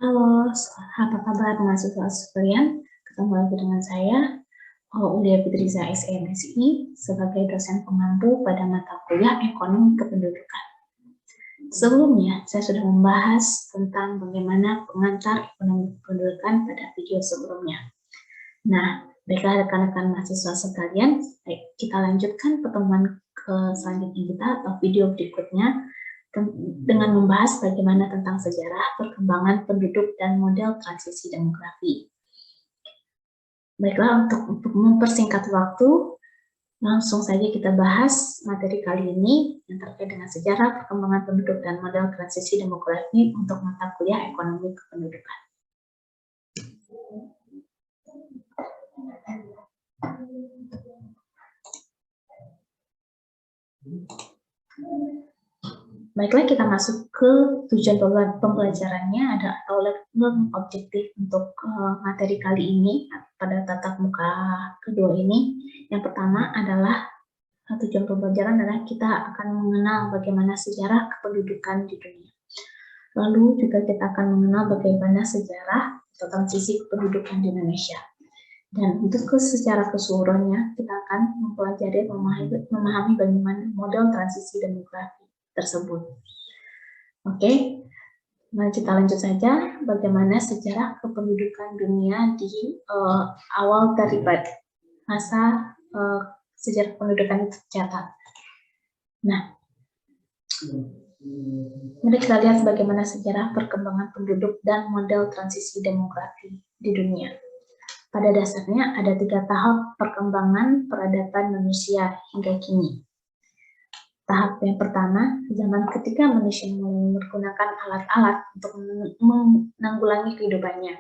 Halo, apa kabar mahasiswa sekalian? Ketemu lagi dengan saya, Ulia Fitriza SMSI, sebagai dosen pemandu pada mata kuliah Ekonomi Kependudukan. Sebelumnya, saya sudah membahas tentang bagaimana pengantar ekonomi kependudukan pada video sebelumnya. Nah, baiklah rekan-rekan mahasiswa sekalian, kita lanjutkan pertemuan selanjutnya kita atau video berikutnya dengan membahas bagaimana tentang sejarah perkembangan penduduk dan model transisi demografi. Baiklah, untuk mempersingkat waktu, langsung saja kita bahas materi kali ini yang terkait dengan sejarah perkembangan penduduk dan model transisi demografi untuk mata kuliah ekonomi kependudukan. Baiklah, kita masuk ke tujuan pembelajarannya atau learning objektif untuk materi kali ini pada tatap muka kedua ini. Yang pertama adalah tujuan pembelajaran adalah kita akan mengenal bagaimana sejarah kependudukan di dunia. Lalu juga kita akan mengenal bagaimana sejarah atau transisi kependudukan di Indonesia. Dan untuk secara keseluruhannya kita akan mempelajari memahami bagaimana model transisi demografi tersebut. Oke, mari kita lanjut saja bagaimana sejarah kependudukan dunia di awal dari masa sejarah kependudukan itu tercatat. Nah, mari kita lihat bagaimana sejarah perkembangan penduduk dan model transisi demografi di dunia. Pada dasarnya ada 3 tahap perkembangan peradaban manusia hingga kini. Tahap yang pertama, zaman ketika manusia mulai menggunakan alat-alat untuk menanggulangi kehidupannya.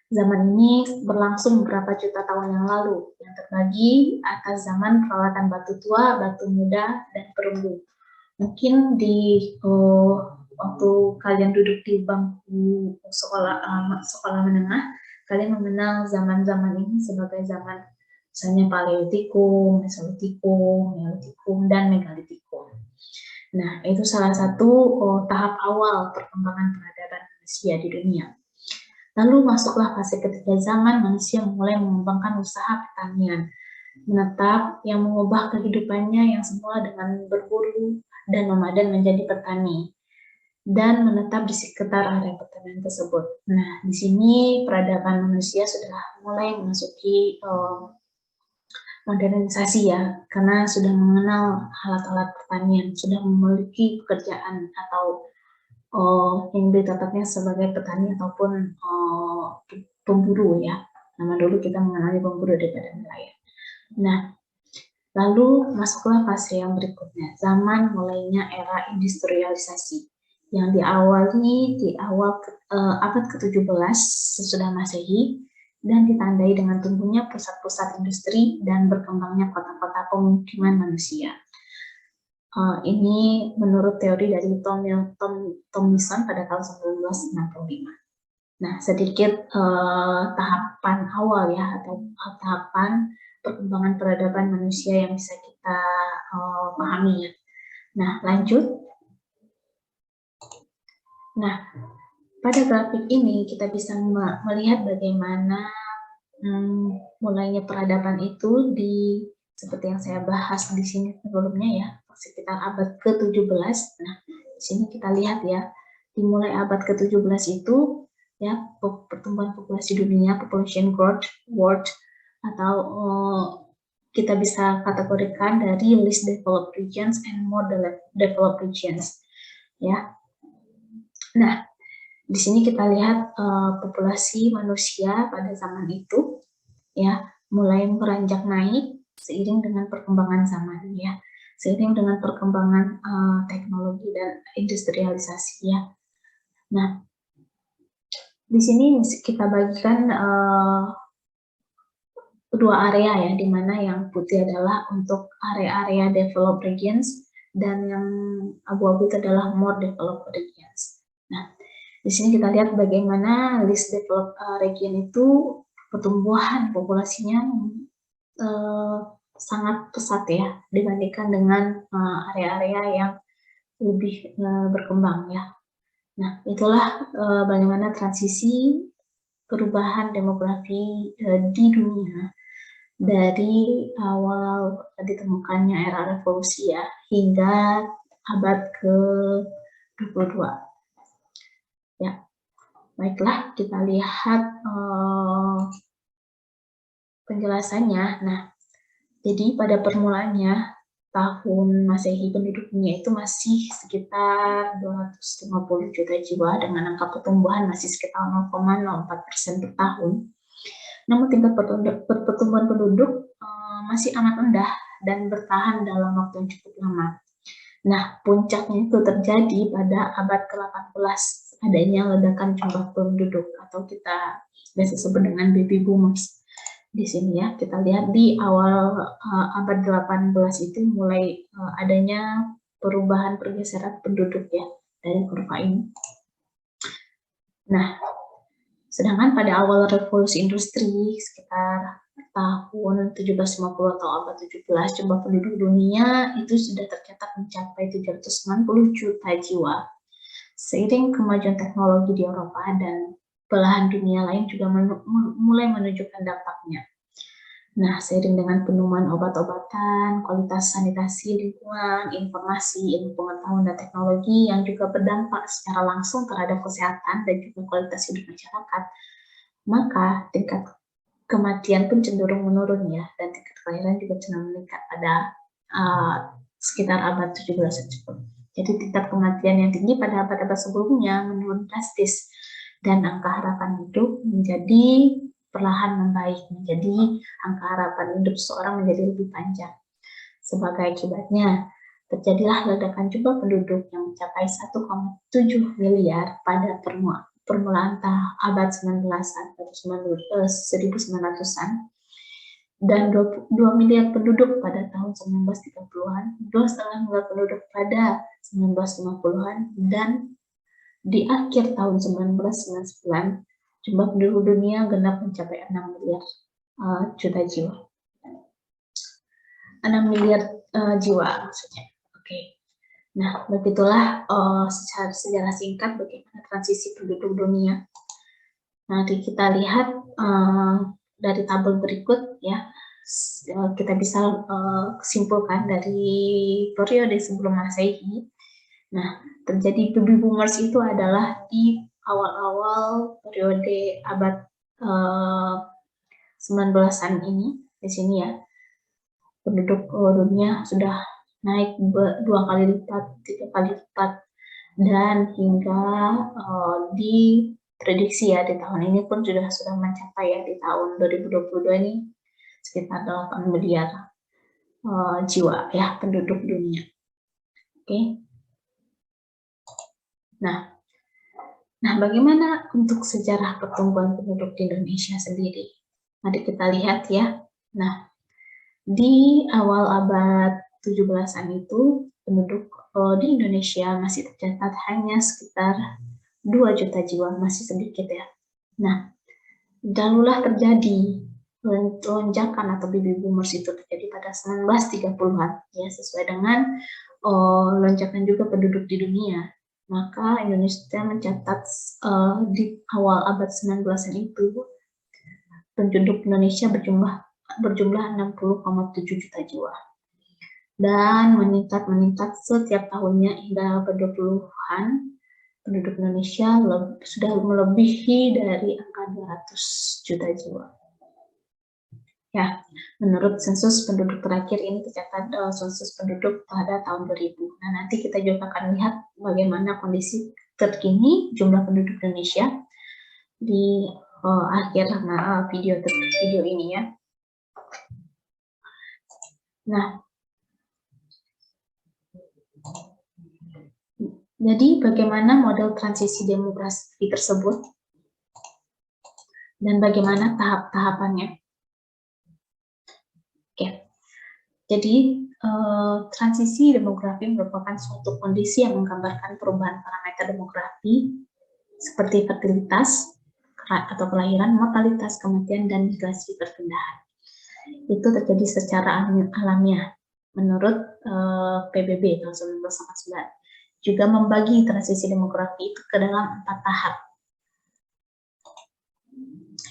Zaman ini berlangsung beberapa juta tahun yang lalu, yang terbagi atas zaman peralatan batu tua, batu muda, dan perunggu. Mungkin di waktu kalian duduk di bangku sekolah menengah, kalian mengenal zaman-zaman ini sebagai zaman misalnya Paleolitikum, Mesolitikum, Neolitikum, dan Megalitikum. Nah, itu salah satu tahap awal perkembangan peradaban manusia di dunia. Lalu masuklah fase ketiga zaman manusia mulai mengembangkan usaha pertanian, menetap yang mengubah kehidupannya yang semula dengan berburu dan nomaden menjadi petani, dan menetap di sekitar area pertanian tersebut. Nah, di sini peradaban manusia sudah mulai memasuki modernisasi ya, karena sudah mengenal alat-alat pertanian, sudah memiliki pekerjaan atau yang ditetapnya sebagai petani ataupun pemburu ya. Nama dulu kita mengenali pemburu daripada nelayan. Nah, lalu masuklah fase yang berikutnya, zaman mulainya era industrialisasi yang diawali di awal abad ke-17 sesudah Masehi dan ditandai dengan tumbuhnya pusat-pusat industri dan berkembangnya kota-kota pemukiman manusia. Ini menurut teori dari Thomson pada tahun 1965. Nah, sedikit tahapan awal ya, atau tahapan perkembangan peradaban manusia yang bisa kita pahami ya. Nah, lanjut. Nah, pada grafik ini kita bisa melihat bagaimana mulainya peradaban itu seperti yang saya bahas di sini sebelumnya ya, sekitar abad ke-17. Nah, di sini kita lihat ya, dimulai abad ke-17 itu ya, pertumbuhan populasi dunia, population growth world, atau kita bisa kategorikan dari least developed regions and more developed regions ya. Nah, di sini kita lihat populasi manusia pada zaman itu ya mulai beranjak naik seiring dengan perkembangan zaman ya, seiring dengan perkembangan teknologi dan industrialisasi ya. Nah, di sini kita bagikan dua area ya, di mana yang putih adalah untuk area-area developed regions dan yang abu-abu itu adalah more developed regions. Nah, di sini kita lihat bagaimana least developed region itu pertumbuhan populasinya sangat pesat ya dibandingkan dengan area-area yang lebih berkembang ya. Nah, itulah bagaimana transisi perubahan demografi di dunia dari awal ditemukannya era revolusi ya, hingga abad ke-22. Ya, baiklah kita lihat penjelasannya. Nah, jadi pada permulaannya tahun Masehi penduduk dunia itu masih sekitar 250 juta jiwa dengan angka pertumbuhan masih sekitar 0,04% per tahun. Namun tingkat pertumbuhan penduduk masih amat rendah dan bertahan dalam waktu yang cukup lama. Nah, puncaknya itu terjadi pada abad ke-18, adanya ledakan jumlah penduduk atau kita biasa sebut dengan baby boomers. Di sini ya, kita lihat di awal abad 18 itu mulai adanya perubahan pergeseran penduduk ya dari kurva ini. Nah, sedangkan pada awal revolusi industri sekitar tahun 1750 atau abad 17, jumlah penduduk dunia itu sudah tercatat mencapai 790 juta jiwa. Seiring kemajuan teknologi di Eropa dan belahan dunia lain juga mulai menunjukkan dampaknya. Nah, seiring dengan penemuan obat-obatan, kualitas sanitasi lingkungan, informasi, ilmu pengetahuan, dan teknologi yang juga berdampak secara langsung terhadap kesehatan dan juga kualitas hidup masyarakat, maka tingkat kematian pun cenderung menurun ya, dan tingkat kelahiran juga cenderung meningkat pada sekitar abad 17 tersebut. Jadi tingkat kematian yang tinggi pada abad-abad sebelumnya menurun drastis, dan angka harapan hidup menjadi perlahan membaik, menjadi angka harapan hidup seseorang menjadi lebih panjang. Sebagai akibatnya, terjadilah ledakan jumlah penduduk yang mencapai 1,7 miliar pada permulaan abad 19-an atau 1900-an, dan 2 miliar penduduk pada tahun 1930-an, 2,5 miliar penduduk pada 1950-an, dan di akhir tahun 1999, jumlah penduduk dunia genap mencapai 6 miliar juta jiwa. 6 miliar jiwa maksudnya. Oke. Nah, begitulah secara sejarah singkat bagaimana transisi penduduk dunia. Nanti kita lihat dari tabel berikut ya, kita bisa simpulkan dari periode sebelum Masehi. Nah, terjadi baby boomers itu adalah di awal-awal periode abad 19-an ini, di sini ya, penduduk dunia sudah naik 2 kali lipat, 3 kali lipat, dan hingga diprediksi ya di tahun ini pun sudah mencapai ya di tahun 2022 ini sekitar 8 miliar jiwa ya penduduk dunia. Oke. Nah, bagaimana untuk sejarah pertumbuhan penduduk di Indonesia sendiri? Mari kita lihat ya. Nah, di awal abad 17-an itu penduduk di Indonesia masih tercatat hanya sekitar 2 juta jiwa, masih sedikit ya. Nah, dahululah terjadi lonjakan atau baby boomers itu terjadi pada 1930-an ya, sesuai dengan lonjakan juga penduduk di dunia. Maka Indonesia mencatat di awal abad 19-an itu penduduk Indonesia berjumlah 60,7 juta jiwa, dan meningkat setiap tahunnya hingga abad 20-an. Penduduk Indonesia sudah melebihi dari angka 200 juta jiwa. Ya, menurut sensus penduduk terakhir ini tercatat sensus penduduk pada tahun 2000. Nah, nanti kita juga akan lihat bagaimana kondisi terkini jumlah penduduk Indonesia di akhir video ini ya. Nah, jadi bagaimana model transisi demografi tersebut dan bagaimana tahap-tahapannya? Oke. Jadi, transisi demografi merupakan suatu kondisi yang menggambarkan perubahan parameter demografi seperti fertilitas atau kelahiran, mortalitas, kematian, dan migrasi perpindahan. Itu terjadi secara alamiah menurut PBB tahun 1989. juga membagi transisi demografi itu ke dalam 4 tahap.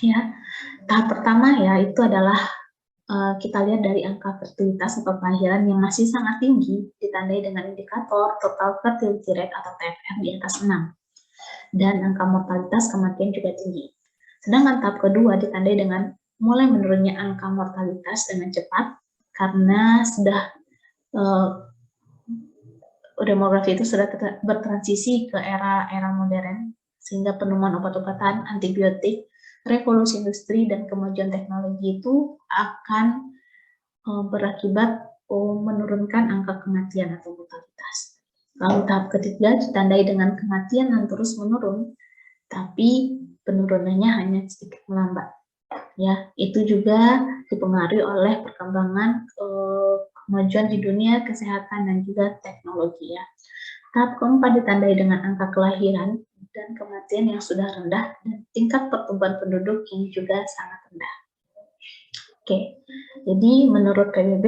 Ya, tahap pertama ya itu adalah kita lihat dari angka fertilitas atau kelahiran yang masih sangat tinggi, ditandai dengan indikator total fertility rate atau TFR di atas 6. Dan angka mortalitas kematian juga tinggi. Sedangkan tahap kedua ditandai dengan mulai menurunnya angka mortalitas dengan cepat, karena sudah demografi itu sudah bertransisi ke era modern, sehingga penemuan obat-obatan, antibiotik, revolusi industri, dan kemajuan teknologi itu akan berakibat menurunkan angka kematian atau mortalitas. Lalu tahap ketiga ditandai dengan kematian yang terus menurun, tapi penurunannya hanya sedikit melambat. Ya, itu juga dipengaruhi oleh perkembangan kemajuan di dunia kesehatan dan juga teknologi ya. Tahap keempat ditandai dengan angka kelahiran dan kematian yang sudah rendah dan tingkat pertumbuhan penduduk yang juga sangat rendah. Oke, jadi menurut PBB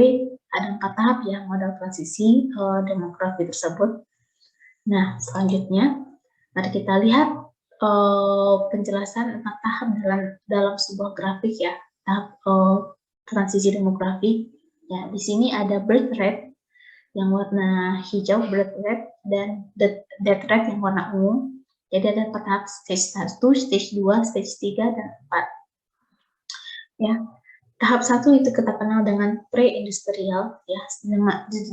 ada 4 tahap ya modal transisi demografi tersebut. Nah, selanjutnya mari kita lihat penjelasan 4 tahap dalam sebuah grafik ya, tahap transisi demografi. Ya, di sini ada birth rate yang warna hijau, birth rate, dan death rate yang warna ungu. Jadi ada 4 tahap, stage 1, stage 2, stage 3, dan 4. Ya, tahap 1 itu kita kenal dengan pre-industrial, ya,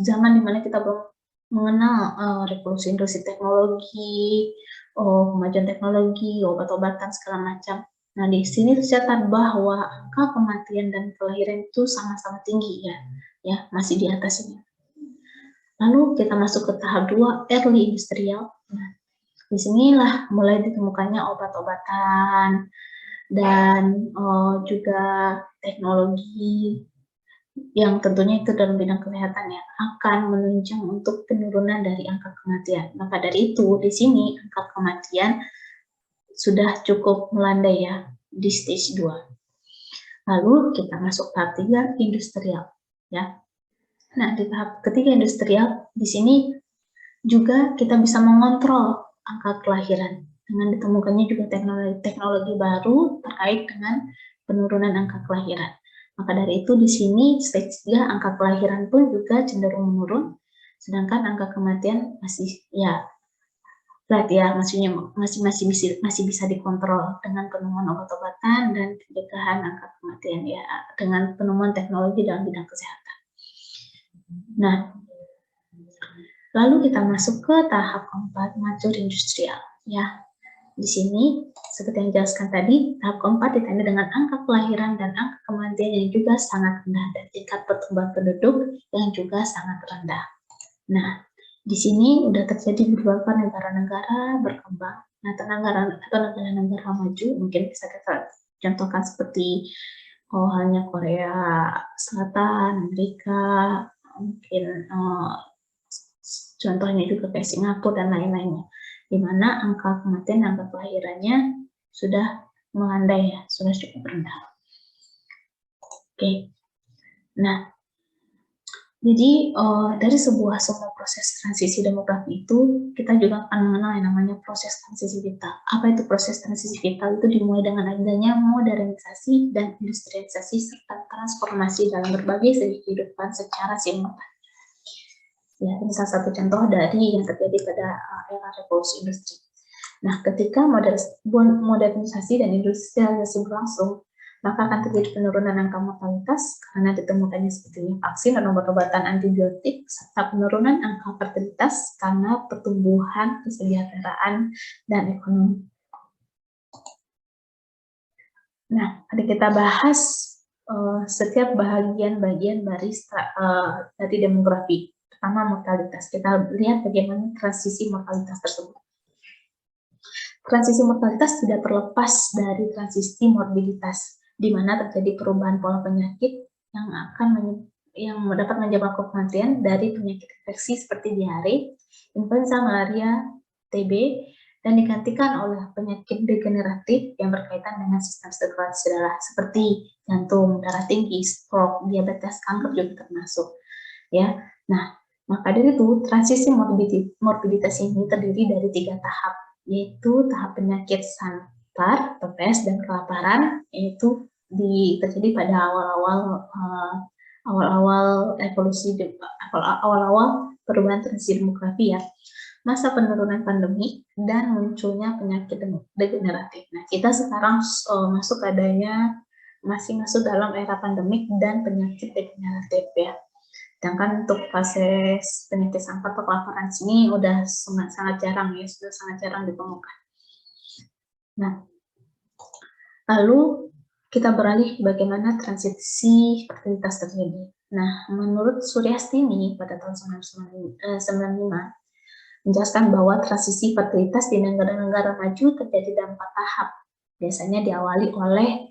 zaman dimana kita belum mengenal revolusi industri teknologi, kemajuan teknologi, obat-obatan segala macam. Nah, di sini tercatat bahwa angka kematian dan kelahiran itu sama-sama tinggi ya, masih di atasnya. Lalu kita masuk ke tahap 2, early industrial. Nah, disinilah mulai ditemukannya obat-obatan dan juga teknologi yang tentunya itu dalam bidang kesehatan ya, akan menunjang untuk penurunan dari angka kematian. Maka dari itu, di sini angka kematian sudah cukup melandai ya di stage 2. Lalu kita masuk tahap 3, industrial ya. Nah, di tahap ketiga industrial, di sini juga kita bisa mengontrol angka kelahiran dengan ditemukannya juga teknologi baru terkait dengan penurunan angka kelahiran. Maka dari itu di sini stage 3 angka kelahiran pun juga cenderung menurun, sedangkan angka kematian masih ya flat ya, maksudnya masih bisa dikontrol dengan penemuan obat-obatan dan pencegahan angka kematian ya, dengan penemuan teknologi dalam bidang kesehatan. Nah, lalu kita masuk ke tahap keempat, mature industrial ya. Di sini, seperti yang dijelaskan tadi, tahap keempat ditandai dengan angka kelahiran dan angka kematian yang juga sangat rendah dan tingkat pertumbuhan penduduk yang juga sangat rendah. Nah, di sini sudah terjadi beberapa negara-negara berkembang. Nah, negara-negara maju mungkin bisa kita contohkan seperti halnya Korea Selatan, Amerika, mungkin contohnya juga kayak Singapura dan lain-lainnya, di mana angka kematian dan angka kelahirannya sudah melandai ya, sudah cukup rendah. Oke, nah jadi dari semua proses transisi demografi itu kita juga akan mengenal yang namanya proses transisi vital. Apa itu proses transisi vital? Itu dimulai dengan adanya modernisasi dan industrialisasi serta transformasi dalam berbagai segi kehidupan secara simultan. Ya, ini salah satu contoh dari yang terjadi pada era revolusi industri. Nah, ketika modernisasi dan industrialisasi berlangsung, maka akan terjadi penurunan angka mortalitas karena ditemukannya seperti vaksin dan obat-obatan antibiotik, serta penurunan angka fertilitas karena pertumbuhan kesejahteraan dan ekonomi. Nah, tadi kita bahas setiap bagian-bagian dari demografi. Pertama, mortalitas. Kita lihat bagaimana transisi mortalitas tersebut. Transisi mortalitas tidak terlepas dari transisi morbiditas, di mana terjadi perubahan pola penyakit yang dapat menyebabkan kematian dari penyakit infeksi seperti diare, influenza, malaria, TB, dan digantikan oleh penyakit degeneratif yang berkaitan dengan sistem sirkulasi darah seperti jantung, darah tinggi, stroke, diabetes, kanker juga termasuk. Ya, nah Maka dari itu, transisi morbiditas ini terdiri dari 3 tahap, yaitu tahap penyakit santar, pepes, dan kelaparan, yaitu terjadi pada awal-awal evolusi, awal-awal perubahan transisi demografi ya, masa penurunan pandemi, dan munculnya penyakit degeneratif. Nah, kita sekarang masih masuk dalam era pandemik dan penyakit degeneratif ya. Sedangkan untuk fase penyakit sampah atau kelaparan sini udah sangat jarang ya, sudah sangat jarang ditemukan. Nah, lalu kita beralih bagaimana transisi fertilitas terjadi. Nah, menurut Suryastini pada tahun 1995 menjelaskan bahwa transisi fertilitas di negara-negara maju terjadi dalam 4 tahap. Biasanya diawali oleh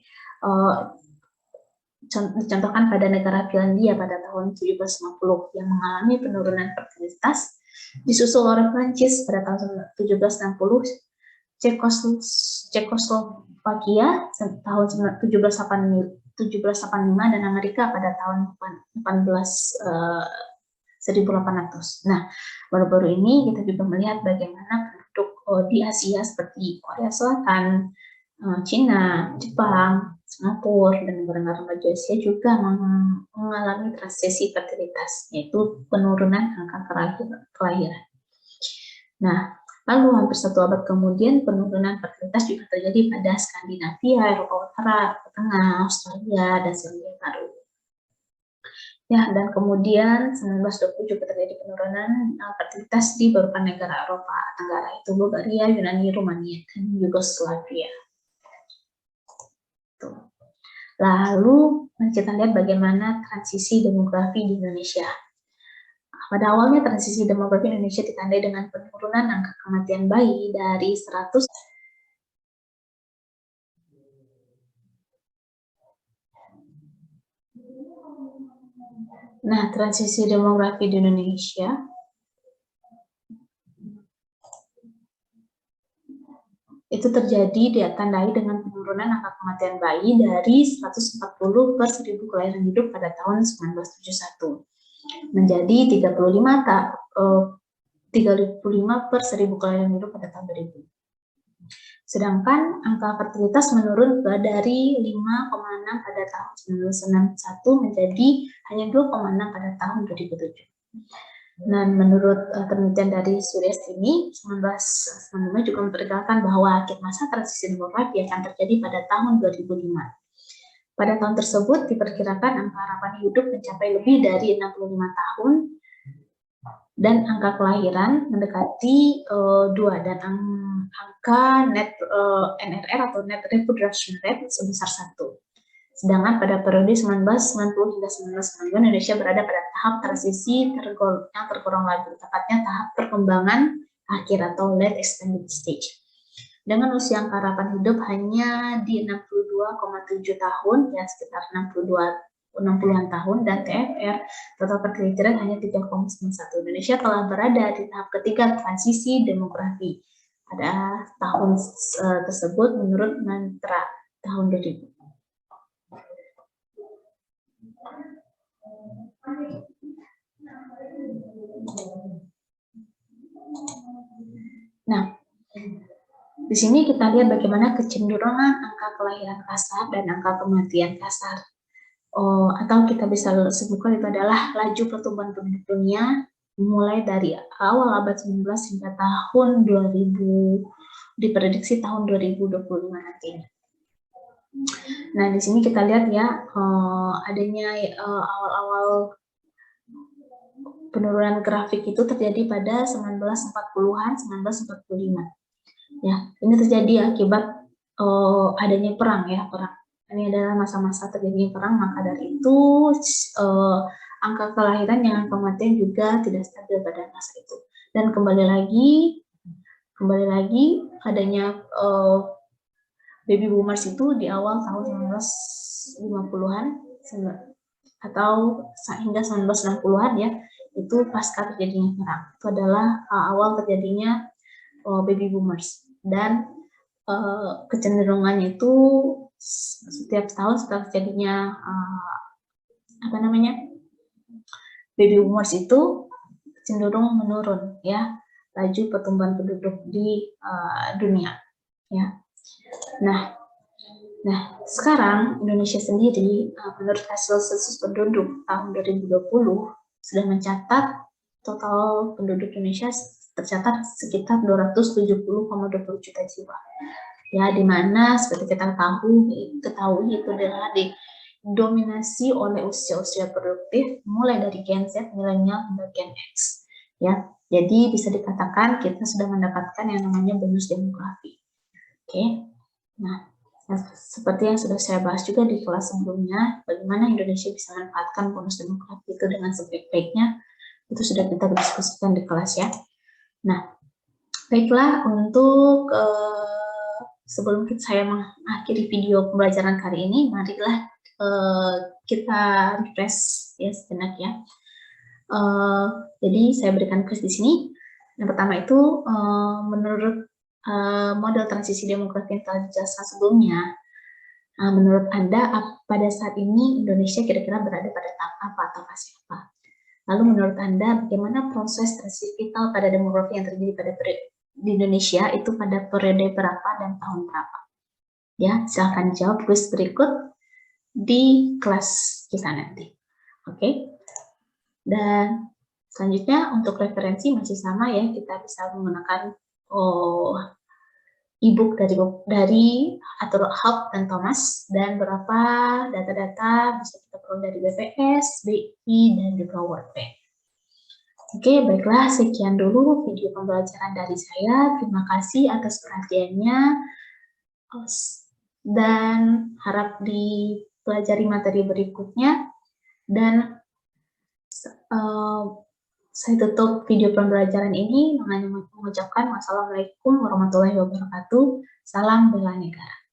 dicontohkan pada negara Finlandia pada tahun 1750 yang mengalami penurunan fertilitas, disusul oleh Prancis pada tahun 1760, Cekoslovakia tahun 1785 dan Amerika pada tahun 1800. Nah, baru-baru ini kita juga melihat bagaimana penduduk di Asia seperti Korea Selatan, Cina, Jepang, Singapura, dan negara-negara maju Asia juga mengalami transisi fertilitas, yaitu penurunan angka kelahiran. Nah, lalu hampir 1 abad kemudian penurunan fertilitas juga terjadi pada Skandinavia, Eropa Utara, Eropa Tengah, Australia, dan Selandia Baru. Ya, dan kemudian 1920 juga terjadi penurunan fertilitas di beberapa negara Eropa Tenggara, itu Bulgaria, Yunani, Rumania, dan Yugoslavia. Lalu kita lihat bagaimana transisi demografi di Indonesia. Pada awalnya transisi demografi Indonesia ditandai dengan penurunan angka kematian bayi dari 100. Nah, transisi demografi di Indonesia itu terjadi ditandai dengan penurunan angka kematian bayi dari 140 per 1000 kelahiran hidup pada tahun 1971 menjadi 35 per 1000 kelahiran hidup pada tahun 2000. Sedangkan angka fertilitas menurun dari 5,6 pada tahun 1991 menjadi hanya 2,6 pada tahun 2007. Dan menurut penelitian dari Suryastini, 1995 juga memperkirakan bahwa akhir masa transisi demografi akan terjadi pada tahun 2005. Pada tahun tersebut diperkirakan angka harapan hidup mencapai lebih dari 65 tahun dan angka kelahiran mendekati 2 dan angka net NRR atau net reproduction rate sebesar 1. Sedangkan pada periode 1990 hingga 1995 Indonesia berada pada tahap transisi yang tergolong labil, tepatnya tahap perkembangan akhir atau late extended stage. Dengan usia angka harapan hidup hanya di 62,7 tahun, ya sekitar 60-an tahun, dan TFR total fertility rate hanya 3,91. Indonesia telah berada di tahap ketiga transisi demografi pada tahun tersebut menurut mantra tahun 2000. Nah, di sini kita lihat bagaimana kecenderungan angka kelahiran kasar dan angka kematian kasar. Atau kita bisa sebutkan itu adalah laju pertumbuhan penduduk dunia mulai dari awal abad 19 hingga tahun 2000, diprediksi tahun 2025 nantinya. Nah, di sini kita lihat ya, adanya awal-awal penurunan grafik itu terjadi pada 1940-an, 1945. Ya, ini terjadi akibat adanya perang ya, perang. Ini adalah masa-masa terjadinya perang, maka dari itu angka kelahiran yang kematian juga tidak stabil pada masa itu. Dan kembali lagi adanya baby boomers itu di awal tahun 1950-an atau hingga 1960-an ya, itu pasca terjadinya perang. Itu adalah awal terjadinya baby boomers, dan kecenderungannya itu setiap tahun setelah terjadinya baby boomers itu cenderung menurun ya laju pertumbuhan penduduk di dunia ya. Nah, sekarang Indonesia sendiri menurut hasil sensus penduduk tahun 2020 sudah mencatat total penduduk Indonesia tercatat sekitar 270,20 juta jiwa. Ya, di mana seperti kita ketahui itu adalah didominasi oleh usia-usia produktif mulai dari Gen Z, milenial hingga Gen X. Ya, jadi bisa dikatakan kita sudah mendapatkan yang namanya bonus demografi. Oke. Nah, seperti yang sudah saya bahas juga di kelas sebelumnya, bagaimana Indonesia bisa memanfaatkan bonus demografi itu dengan sebaik-baiknya, itu sudah kita diskusikan di kelas ya. Nah, baiklah, untuk sebelum saya mengakhiri video pembelajaran kali ini, marilah kita refresh ya sejenak ya. Jadi saya berikan quiz di sini. Yang pertama itu menurut model transisi demografi yang telah dijelaskan sebelumnya, menurut Anda pada saat ini Indonesia kira-kira berada pada tahap apa atau fase apa? Lalu menurut Anda bagaimana proses transisi vital pada demografi yang terjadi di Indonesia itu pada periode berapa dan tahun berapa? Ya, silahkan jawab quiz berikut di kelas kita nanti. Oke. Dan selanjutnya untuk referensi masih sama ya, kita bisa menggunakan e-book dari Arthur Hawk dan Thomas, dan beberapa data-data bisa kita peroleh dari BPS, BI, dan juga World Bank. Oke, baiklah, sekian dulu video pembelajaran dari saya. Terima kasih atas perhatiannya, dan harap dipelajari materi berikutnya. Dan saya tutup video pembelajaran ini dengan mengucapkan wassalamualaikum warahmatullahi wabarakatuh. Salam bela negara.